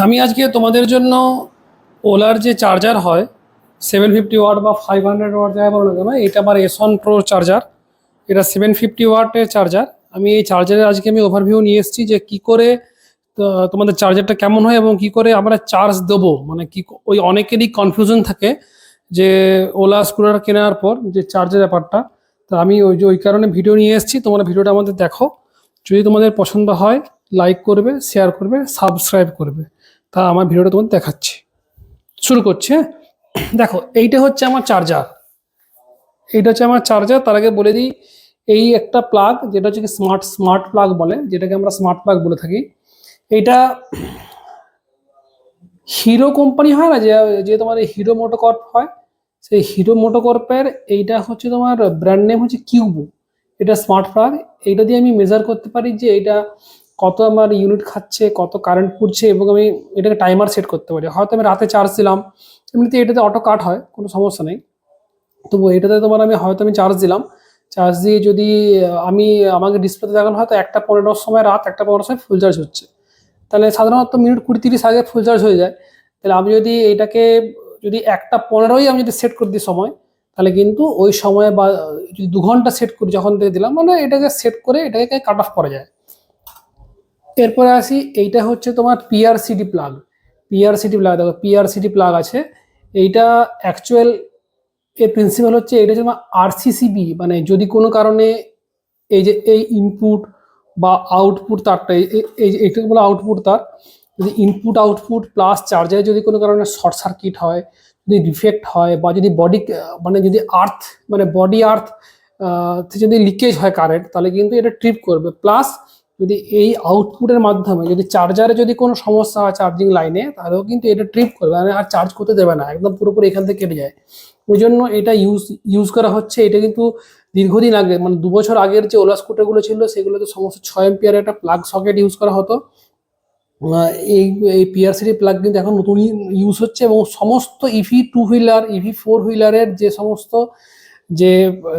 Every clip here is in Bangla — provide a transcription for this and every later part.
আমি আজকে তোমাদের জন্য ওলার যে চার্জার হয় 750 ওয়াট বা 500 ওয়াট যাই বলো না কেন, এটা আমার এসন প্রো চার্জার। এটা 750 ওয়াটের চার্জার। আমি এই চার্জারের আজকে আমি ওভারভিউ নিয়ে এসেছি যে কি করে তোমাদের চার্জারটা কেমন হয় এবং কি করে আমরা চার্জ দেবো, মানে কি ওই অনেকেরই কনফিউশন থাকে যে ওলা স্কুটার কেনার পর যে চার্জের ব্যাপারটা। তো আমি ওই কারণে ভিডিও নিয়ে এসেছি, তোমরা ভিডিওটা আমাদের দেখো। যদি তোমাদের পছন্দ হয় লাইক করবে, শেয়ার করবে, সাবস্ক্রাইব করবে। তা আমার ভিডিওটা তোমাদের দেখাচ্ছি, শুরু করছি। হ্যাঁ, দেখো এইটা হচ্ছে আমার চার্জার। এইটা হচ্ছে আমার চার্জার। তার আগে বলে দিই, এই একটা প্লাগ যেটা হচ্ছে কি স্মার্ট স্মার্ট প্লাগ বলে, যেটাকে আমরা স্মার্ট প্লাগ বলে থাকি। এইটা হিরো কোম্পানি হয় না, যে যে তোমার হিরো মোটোকর্প হয়, সেই হিরো মোটোকর্পের এইটা হচ্ছে তোমার ব্র্যান্ড নেম হচ্ছে কিউবো। এটা স্মার্ট প্লাগ। এইটা দিয়ে আমি মেজার করতে পারি যে এটা কত আমার ইউনিট খাচ্ছে, কত কারেন্ট পড়ছে, এবং আমি এটাকে টাইমার সেট করতে পারি। হয়তো আমি রাতে চার্জ দিলাম, এমনিতে এটাতে অটো কাট হয়, কোনো সমস্যা নেই। তবু এটাতে তোমার আমি হয়তো আমি চার্জ দিলাম, চার্জ দিয়ে যদি আমি আমাকে ডিসপ্লেতে দেখানো হয়তো 1টা 15 সময় রাত, 1টা 15 সময় ফুল চার্জ হচ্ছে, তাহলে সাধারণত মিনিট 20-30 আগে ফুল চার্জ হয়ে যায়। তাহলে আমি যদি এটাকে যদি 1টা 15ই আমি যদি সেট করে দিই সময়, তাহলে কিন্তু ওই সময় বা যদি 2 ঘন্টা সেট করি যখন থেকে দিলাম, মানে এটাকে সেট করে এটাকে কাট অফ করা যায়। এরপরে আসি, এইটা হচ্ছে তোমার পিআরসিডি প্লাগ। পিআরসিডি প্লাগ, দেখো পিআরসিডি প্লাগ আছে। এইটা অ্যাকচুয়াল এর প্রিন্সিপাল হচ্ছে, এটা হচ্ছে আরসিসিবি, মানে যদি কোনো কারণে এই যে এই ইনপুট বা আউটপুট তারটা, এই এইটাকে বলে আউটপুট তার, যদি ইনপুট আউটপুট প্লাস চার্জারে যদি কোনো কারণে শর্ট সার্কিট হয়, যদি ডিফেক্ট হয়, বা যদি বডি মানে যদি আর্থ মানে বডি আর্থ যদি লিকেজ হয় কারেন্ট, তাহলে কিন্তু এটা ট্রিপ করবে। প্লাস যদি এই আউটপুটের মাধ্যমে যদি চার্জারে যদি কোনো সমস্যা হয় চার্জিং লাইনে, তাহলেও কিন্তু এটা ট্রিপ করবে, মানে আর চার্জ করতে দেবে না, একদম পুরোপুরি এখান থেকে কেটে যায়। ওই জন্য এটা ইউজ করা হচ্ছে। এটা কিন্তু দীর্ঘদিন আগে, মানে 2 বছর আগের যে ওলা স্কুটারগুলো ছিল সেগুলোতে সমস্ত 6 এম্পিয়ার একটা প্লাগ সকেট ইউজ করা হতো। এই এই পিআরসিডি প্লাগ কিন্তু এখন নতুন ইউজ হচ্ছে, এবং সমস্ত ইভি 2 হুইলার, ইভি 4 হুইলারের যে সমস্ত যে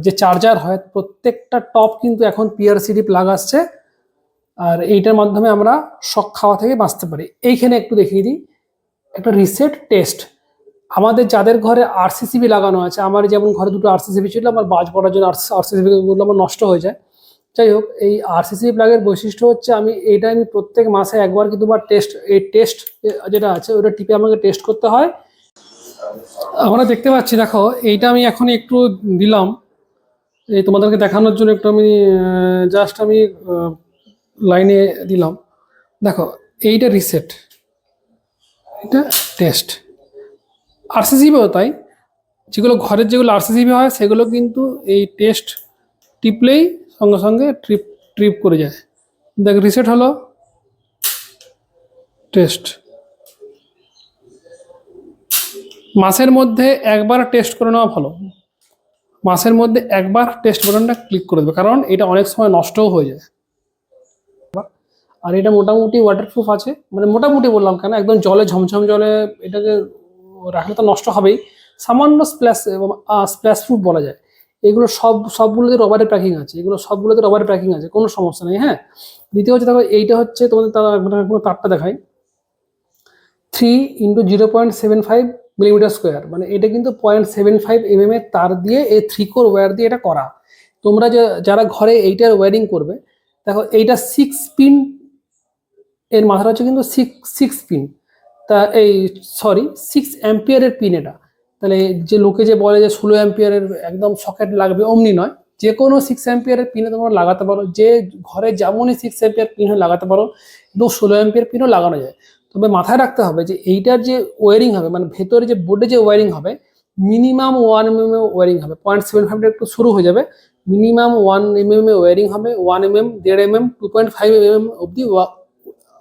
যে চার্জার হয়, প্রত্যেকটা টপ কিন্তু এখন পিআরসিডি প্লাগ আসছে। আর এইটার মাধ্যমে আমরা শক খাওয়া থেকে বাঁচতে পারি। এইখানে একটু দেখিয়ে দিই একটা রিসেট টেস্ট। আমাদের যাদের ঘরে আরসিসিবি লাগানো আছে, আমার যেমন ঘরে দুটো আরসিসিবি ছিল, আমার বাজ পড়ার জন্য আরসিসিবি গুলো আমার নষ্ট হয়ে যায়। যাই হোক, এই আরসিসিবি প্লাগের বৈশিষ্ট্য হচ্ছে আমি প্রত্যেক মাসে একবার কি দুবার এই টেস্ট যেটা আছে ওটা টিপে আমাকে টেস্ট করতে হয়। আমরা দেখতে পাচ্ছি, দেখো এইটা আমি এখন একটু দিলাম এই তোমাদেরকে দেখানোর জন্য, একটু আমি জাস্ট আমি লাইনে দিলাম। দেখো এইটা রিসেট, এটা টেস্ট। আরসিসিবিও তাই, যেগুলো আরসিসিবি হয় সেগুলো কিন্তু এই টেস্ট টিপলেই সঙ্গে সঙ্গে ট্রিপ ট্রিপ করে যায়। দেখ রিসেট হলো, টেস্ট। মাসের মধ্যে একবার টেস্ট করে নেওয়া ভালো, মাসের মধ্যে একবার টেস্ট বাটনটা ক্লিক করে দেবে, কারণ এটা অনেক সময় নষ্টও হয়ে যায়। আর এটা মোটামুটি ওয়াটারপ্রুফ আছে, মানে মোটামুটি বললাম কেন, একদম জলে ঝমঝম জলে এটাকে রাখলে তো নষ্ট হবেই। সামান্য স্প্ল্যাশ প্রুফ বলা যায়। এগুলো সবগুলোতে রবারের প্যাকিং আছে, কোনো সমস্যা নেই। হ্যাঁ, দ্বিতীয় হচ্ছে দেখো, এইটা হচ্ছে তোমাদের তারটা দেখাই, 3x0.75 মিলিমিটার স্কোয়ার, মানে এটা কিন্তু 0.75 mm এর তার দিয়ে এই 3 কোর ওয়্যার দিয়ে এটা করা। তোমরা যারা ঘরে এইটার ওয়্যারিং করবে, দেখো এইটা 6 পিন, এর মাথাটা হচ্ছে কিন্তু সিক্স সিক্স পিন। তা এই সরি 6 অ্যাম্পিয়ারের পিন এটা। তাহলে যে লোকে যে বলে যে 16 অ্যাম্পিয়ারের একদম সকেট লাগবে, অমনি নয়। যে কোনো 6 অ্যাম্পিয়ারের পিনে তোমরা লাগাতে পারো, যে ঘরে যেমনই 6 অ্যাম্পিয়ার পিন লাগাতে পারো, কিন্তু 16 অ্যাম্পিয়ার পিনও লাগানো যায়। তবে মাথায় রাখতে হবে যে এইটার যে ওয়ারিং হবে, মানে ভেতরে যে বোর্ডে যে ওয়ারিং হবে, মিনিমাম 1 mm ওয়ারিং হবে। 0.75 একটু শুরু হয়ে যাবে, মিনিমাম 1 mm ওয়ারিং হবে। 1 mm, 1.5 mm, 2.5 mm অব্দি,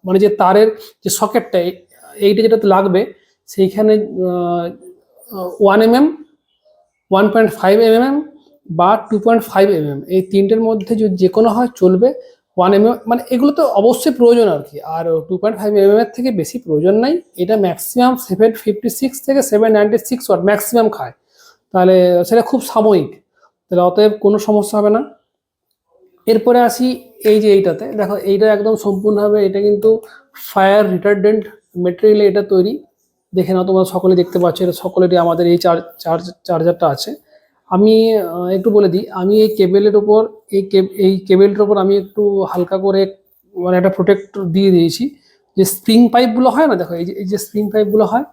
মানে যে তারের যে সকেটটা এইটা যেটাতে লাগবে, সেইখানে 1 mm, 1.5 mm বা 2.5 mm, এই তিনটের মধ্যে যদি যে কোনো হয় চলবে। 1 mm মানে এগুলো তো অবশ্যই প্রয়োজন আর কি, আর 2.5 mm এর থেকে বেশি প্রয়োজন নাই। এটা ম্যাক্সিমাম 756 থেকে 796 ওয়াট ম্যাক্সিমাম খায়, তাহলে সেটা খুব সাময়িক, তাহলে অতএব কোনো সমস্যা হবে না। এরপরে আসি এই যে এইটাতে দেখো, এইটা একদম সম্পূর্ণভাবে এটা কিন্তু ফায়ার রিটার্ডেন্ট মেটেরিয়ালে এটা তৈরি। দেখে নাও, তোমরা সকলে দেখতে পাচ্ছ, এটা সকলেরই আমাদের এই চার্জারটা আছে। আমি একটু বলে দিই, আমি এই কেবেলের ওপর এই কেবেলটার ওপর আমি একটু হালকা করে মানে একটা প্রোটেক্টর দিয়ে দিয়েছি। যে স্প্রিং পাইপগুলো হয় না, দেখো এই যে স্প্রিং পাইপগুলো হয়,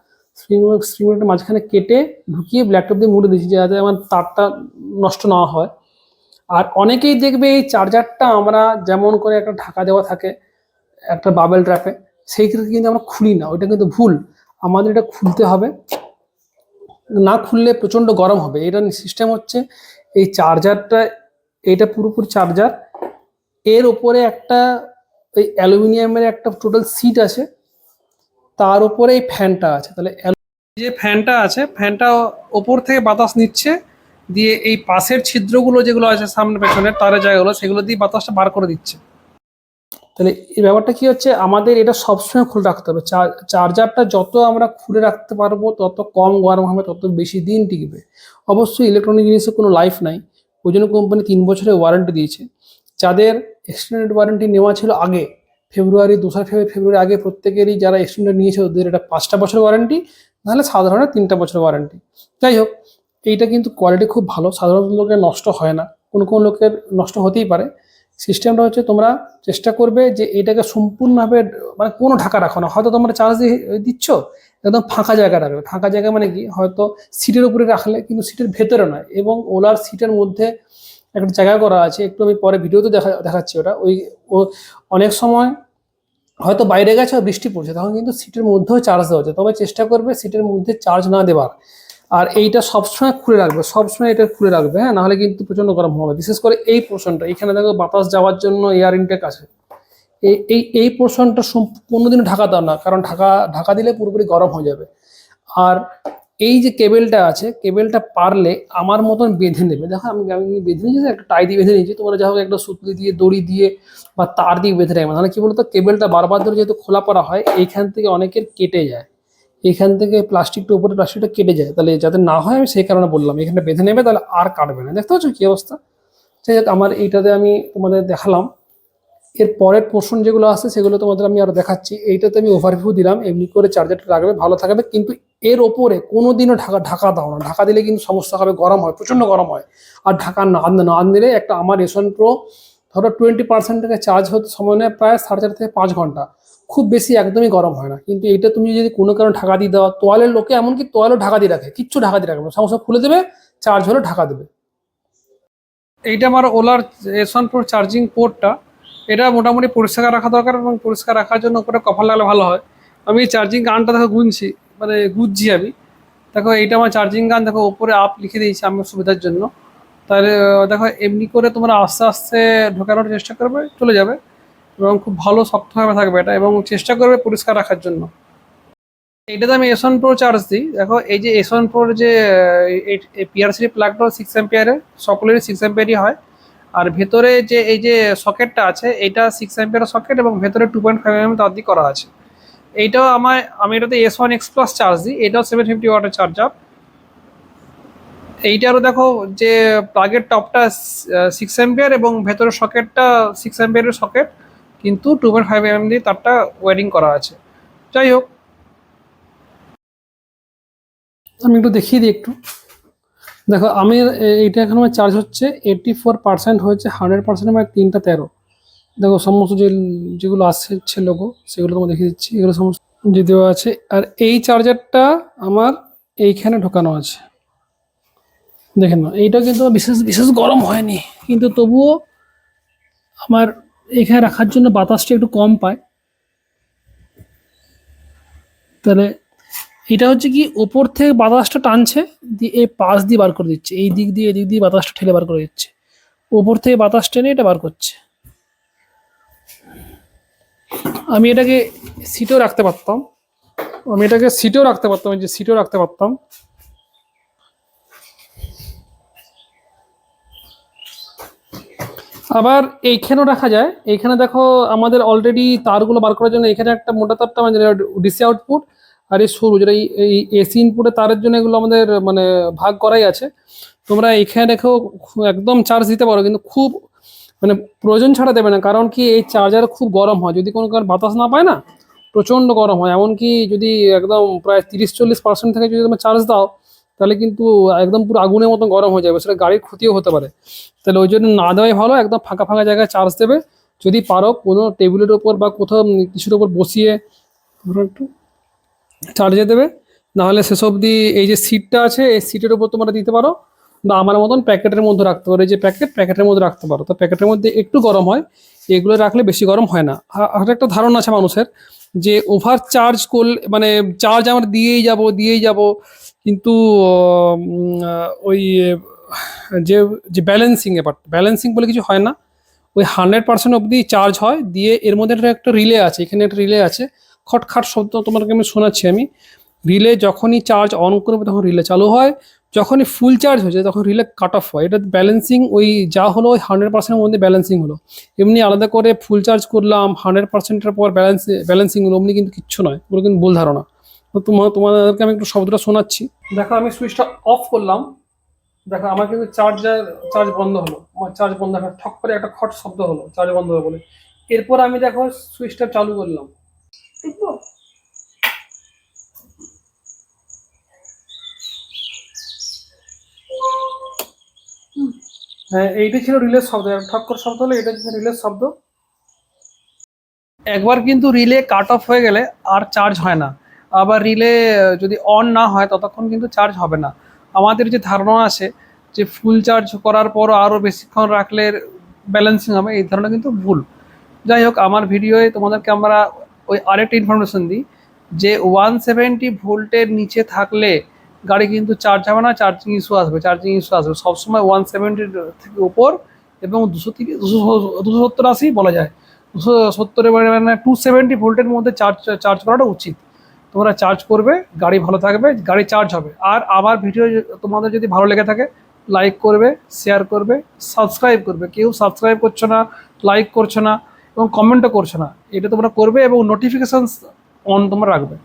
স্প্রিংটা মাঝখানে কেটে ঢুকিয়ে ব্ল্যাকটপ দিয়ে মুড়ে দিয়েছি, যাতে আমার তারটা নষ্ট না হয়। আর অনেকেই দেখবে এই চার্জারটা আমরা যেমন করে একটা ঢাকা দেওয়া থাকে একটা বাবেল ট্র্যাপে, সেই ক্ষেত্রে কিন্তু আমরা খুলি না, ওইটা কিন্তু ভুল। আমাদের এটা খুলতে হবে, না খুললে প্রচণ্ড গরম হবে। এটা সিস্টেম হচ্ছে, এই চার্জারটা, এটা পুরোপুরি চার্জার, এর উপরে একটা ওই অ্যালুমিনিয়ামের একটা টোটাল সিট আছে, তার উপরে এই ফ্যানটা আছে। তাহলে যে ফ্যানটা আছে, ফ্যানটা ওপর থেকে বাতাস নিচ্ছে, দিয়ে এই পাশের ছিদ্রগুলো যেগুলো আছে সামনে পেছনে তারের জায়গাগুলো, সেগুলো দিয়ে বাতাসটা বার করে দিচ্ছে। তাহলে এই ব্যাপারটা কি হচ্ছে, আমাদের এটা সবসময় খুলে রাখতে হবে। চার্জারটা যত আমরা খুলে রাখতে পারবো তত কম গরম হবে, তত বেশি দিন টিকবে। অবশ্যই ইলেকট্রনিক জিনিসের কোনো লাইফ নাই, ওই জন্য কোম্পানি 3 বছরের ওয়ারেন্টি দিয়েছে। যাদের এক্সটেন্ডেড ওয়ারেন্টি নেওয়া ছিল আগে, ফেব্রুয়ারি 2 ফেব্রুয়ারি আগে প্রত্যেকেরই যারা এক্সটেন্ডেড নিয়েছে ওদের এটা 5টা বছর ওয়ারেন্টি, নাহলে সাধারণত 3টা বছর ওয়ারেন্টি। যাই হোক, এইটা কিন্তু কোয়ালিটি খুব ভালো, সাধারণত লোকের নষ্ট হয় না, কোনো কোনো লোকের নষ্ট হতেই পারে। সিস্টেমটা হচ্ছে, তোমরা চেষ্টা করবে যে এটাকে সম্পূর্ণভাবে মানে কোনো ঢাকা রাখো না। হয়তো তোমরা চার্জ দিচ্ছ, একদম ফাঁকা জায়গা রাখবে। ফাঁকা জায়গা মানে কি, হয়তো সিটের উপরে রাখলে, কিন্তু সিটের ভেতরে নয়। এবং ওলার সিটের মধ্যে একটা জায়গা করা আছে, একটু আমি পরে ভিডিওতে দেখাচ্ছি ওটা। ও অনেক সময় হয়তো বাইরে গেছে, বৃষ্টি পড়ছে, তখন কিন্তু সিটের মধ্যেও চার্জ দেওয়া যায়। তবে চেষ্টা করবে সিটের মধ্যে চার্জ না দেওয়ার। আর এইটা সবসময় খুলে রাখবে, সবসময় এটা খুলে রাখবে, হ্যাঁ, নাহলে কিন্তু প্রচন্ড গরম হবে। বিশেষ করে এই পোর্শনটা, এখানে দেখো বাতাস যাওয়ার জন্য এয়ার ইনটেক আছে, এই পোর্শনটা কোনোদিনও ঢাকা দাও না, কারণ ঢাকা দিলে পুরোপুরি গরম হয়ে যাবে। আর এই যে কেবেলটা আছে, কেবেলটা পারলে আমার মতন বেঁধে নেবে। দেখো আমি আমি বেঁধে নিয়েছি, একটা টাই দিয়ে বেঁধে নিয়েছি, তোমরা যা হোক একটা সুতলি দিয়ে, দড়ি দিয়ে বা তার দিয়ে বেঁধে রাখবে। নাহলে কি বলতো, কেবেলটা বারবার ধরে যেহেতু খোলা পড়া হয়, এইখান থেকে অনেকের কেটে যায়, এখান থেকে প্লাস্টিকটা উপরে প্লাস্টিকটা কেটে যায়। তাহলে যাতে না হয় আমি সেই কারণে বললাম, এখানে বেঁধে নেবে, তাহলে আর কাটবে না। দেখতে পাচ্ছ কি অবস্থা। যাই হোক, আমার এইটাতে আমি তোমাদের দেখালাম। এর পরের পোর্শন যেগুলো আছে সেগুলো তোমাদের আমি আরো দেখাচ্ছি। এইটাতে আমি ওভারভিউ দিলাম, এমনি করে চার্জারটা রাখবে, ভালো থাকবে। কিন্তু এর ওপরে কোনোদিনও ঢাকা দাও না, ঢাকা দিলে কিন্তু সমস্যা হবে, গরম হয়, প্রচন্ড গরম হয়। আর ঢাকা না দিলে একটা, আমার এসন প্রো ধরো 20% থেকে চার্জ হতে সময় নেয় প্রায় 4.5 থেকে 5 ঘন্টা, খুব বেশি একদমই গরম হয় না। কিন্তু এটা তুমি যদি কোনো কারণে ঢাকা দিয়ে দাও, তোয়ালের লোকে এমনকি তোয়ালও ঢাকা দিয়ে রাখে, কিচ্ছু ঢাকা দিয়ে রাখবে না, সমস্যা খুলে দেবে, চার্জ হলে ঢাকা দেবে। এইটা আমার ওলার এসন প্রো চার্জিং পোর্টটা, এটা মোটামুটি পরিষ্কার রাখা দরকার, এবং পরিষ্কার রাখার জন্য উপরে কভার লাগলে ভালো হয়। আমি চার্জিং গানটা দেখো গুঁজছি আমি। দেখো এইটা আমার চার্জিং গান, দেখো উপরে আপ লিখে দিয়েছি আমার সুবিধার জন্য। তাহলে দেখো এমনি করে তোমরা আস্তে আস্তে ঢোকানোর চেষ্টা করবে, চলে যাবে, এবং খুব ভালো শক্তভাবে থাকবে এটা, এবং চেষ্টা করবে পরিষ্কার রাখার জন্য। এইটাতে আমি এসন প্রো চার্জ দিই। দেখো এই যে এসন প্রোর যে পিআরসি প্লাগটা 6 অ্যাম্পিয়ারের, সকলেরই 6 অ্যাম্পিয়ারই হয়। আর ভেতরে যে এই যে সকেটটা আছে, এটা 6 অ্যাম্পিয়ার সকেট, এবং ভেতরে 2.5 mm তার দিয়ে করা আছে। এইটাও আমি এটাতে S1X+ চার্জ দিই, এটাও 750 ওয়াটের চার্জার। এইটারও দেখো যে প্লাগের টপটা 6 অ্যাম্পিয়ার, এবং ভেতরের সকেটটা 6 অ্যাম্পিয়ারের সকেট, কিন্তু 2.5 mm দিয়ে তারটা ওয়ারিং করা আছে। যাই হোক, আমি একটু দেখিয়ে দিই একটু। দেখো আমি এইটা এখন আমার চার্জ হচ্ছে 84% হয়েছে, 100% আমার 3টা 13। দেখো সমস্ত যেগুলো আসছে লোগো, সেগুলো তোমাকে দেখিয়ে দিচ্ছি, এগুলো সমস্ত যে দেওয়া আছে। আর এই চার্জারটা আমার এইখানে ঢোকানো আছে, দেখেন না, এইটা কিন্তু বিশেষ বিশেষ গরম হয়নি, কিন্তু তবুও আমার এখানে রাখার জন্য বাতাসটা একটু কম পায়। তাহলে এটা হচ্ছে কি, ওপর থেকে বাতাসটা টানছে, দিয়ে এই পাশ দিয়ে বার করে দিচ্ছে, এই দিক দিয়ে এদিক দিয়ে বাতাসটা ঠেলে বার করে দিচ্ছে, ওপর থেকে বাতাস টেনে এটা বার করছে। আমি এটাকে সিটেও রাখতে পারতাম, যে সিটেও রাখতে পারতাম। আবার এইখানেও রাখা যায়। এইখানে দেখো আমাদের অলরেডি তারগুলো বার করার জন্য এখানে একটা মোটা তারটা মানে ডিসি আউটপুট, আর এই সরু যেটা এই এসি ইনপুটের তারের জন্য, এগুলো আমাদের মানে ভাগ করাই আছে। তোমরা এখানে রেখেও একদম চার্জ দিতে পারো, কিন্তু খুব মানে প্রয়োজন ছাড়া দেবে না, কারণ কি এই চার্জার খুব গরম হয়, যদি কোনো কারণ বাতাস না পায় না, প্রচণ্ড গরম হয়, এমনকি যদি একদম প্রায় 30-40% থেকে যদি তুমি চার্জ দাও তাহলে কিন্তু একদম পুরো আগুনের মতো গরম হয়ে যাবে, সেটা গাড়ির ক্ষতিও হতে পারে। তাহলে ওই জন্য না দেওয়াই ভালো, একদম ফাঁকা ফাঁকা জায়গায় চার্জ দেবে। যদি পারো কোনো টেবিলের ওপর বা কোথাও কিছুর ওপর বসিয়ে ধরো একটু চার্জে দেবে। নাহলে শেষ অবধি এই যে সিটটা আছে এই সিটের উপর তোমরা দিতে পারো, বা আমার মতন প্যাকেটের মধ্যে রাখতে পারো, এই যে প্যাকেটের মধ্যে রাখতে পারো, তো প্যাকেটের মধ্যে একটু গরম হয়, এগুলো রাখলে বেশি গরম হয় না। আর একটা ধারণা আছে মানুষের যে ওভার চার্জ করলে মানে চার্জ আমরা দিয়েই যাব, কিন্তু ওই যে যে ব্যালেন্সিং বলে কিছু হয় না, ওই 100% অবধি চার্জ হয়, দিয়ে এর মধ্যে একটা রিলে আছে, এখানে একটা রিলে আছে, খটখাট শব্দ তোমাকে আমি শোনাচ্ছি আমি। রিলে যখনই চার্জ অন করবে তখন রিলে চালু হয়, যখনই ফুল চার্জ হয়ে যায় তখন রিলে কাট অফ হয়। এটা ব্যালেন্সিং ওই যা হলো ওই 100%-এর মধ্যে ব্যালেন্সিং হলো। এমনি আলাদা করে ফুল চার্জ করলাম 100%-এর পর ব্যালেন্সিং হলো, অমনি কিন্তু কিচ্ছু নয়, ওগুলো কিন্তু ভুল ধারণা। তো তোমাদেরকে আমি একটু শব্দটা শোনাচ্ছি। দেখো আমি সুইচটা অফ করলাম, দেখো আমার কিন্তু চার্জ বন্ধ হলো, আমার চার্জ বন্ধ হলো, ঠক করে একটা খট শব্দ হলো চার্জ বন্ধ হলো বলে। এরপর আমি দেখো সুইচটা চালু করলাম, দেখবো হ্যাঁ এইটাই ছিল রিলের শব্দ, ঠক করে শব্দ হলো, এটা হচ্ছে রিলের শব্দ। একবার কিন্তু রিলে কাট অফ হয়ে গেলে আর চার্জ হয় না, আবার রিলে যদি অন না হয় ততক্ষণ কিন্তু চার্জ হবে না। আমাদের যে ধারণা আছে যে ফুল চার্জ করার পরও আরও বেশিক্ষণ রাখলে ব্যালেন্সিং হবে, এই ধারণা কিন্তু ভুল। যাই হোক, আমার ভিডিওয়ে তোমাদেরকে আমরা ওই আরেকটা ইনফরমেশন দিই যে 170 ভোল্টের নিচে থাকলে গাড়ি কিন্তু চার্জ হবে না, চার্জিং ইস্যু আসবে সবসময় 170 থেকে উপর এবং 270-80 বলা যায়, 270 মানে 270 ভোল্টের মধ্যে চার্জ করাটা উচিত। তোমরা চার্জ করবে, গাড়ি ভালো থাকবে, গাড়ি চার্জ হবে। আর আমার ভিডিও তোমাদের যদি ভালো লেগে থাকে লাইক করবে, শেয়ার করবে, সাবস্ক্রাইব করবে। কেউ সাবস্ক্রাইব করছো না, লাইক করছো না এবং কমেন্টও করছো না, এটা তোমরা করবে এবং নোটিফিকেশানস অন তোমরা রাখবে।